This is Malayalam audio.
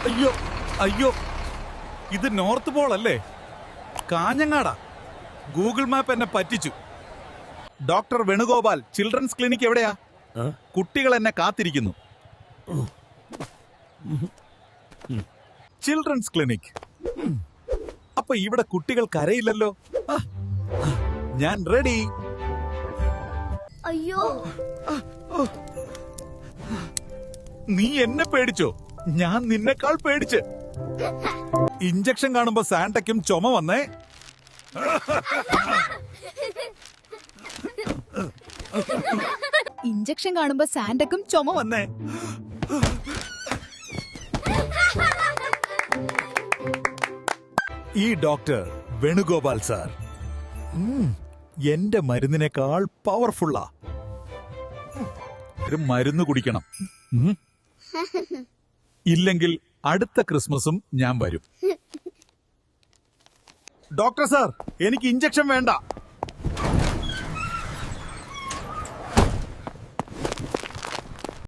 അയ്യോ അയ്യോ, ഇത് നോർത്ത് പോൾ അല്ലേ? കാഞ്ഞങ്ങാടാ. ഗൂഗിൾ മാപ്പ് എന്നെ പറ്റിച്ചു. ഡോക്ടർ വേണുഗോപാൽ, ചിൽഡ്രൻസ് ക്ലിനിക് എവിടെയാ? കുട്ടികൾ എന്നെ കാത്തിരിക്കുന്നു. Children's clinic. അപ്പൊ ഇവിടെ കുട്ടികൾ കരയില്ലല്ലോ. ഞാൻ റെഡി. അയ്യോ, നീ എന്നെ പേടിച്ചോ? ഞാൻ നിന്നെക്കാൾ പേടിച്ച്. ഇഞ്ചക്ഷൻ കാണുമ്പോ സാന്റയ്ക്കും ചുമ വന്നേ. ഇഞ്ചക്ഷൻ കാണുമ്പോ സാന്റക്കും ചുമ വന്നേ. ഈ ഡോക്ടർ വേണുഗോപാൽ സാർ എന്റെ മരുന്നിനേക്കാൾ പവർഫുള്ളാ. ഒരു മരുന്ന് കുടിക്കണം. ഇല്ലെങ്കിൽ അടുത്ത ക്രിസ്മസും ഞാൻ വരും. ഡോക്ടർ സാർ, എനിക്ക് ഇഞ്ചക്ഷൻ വേണ്ട.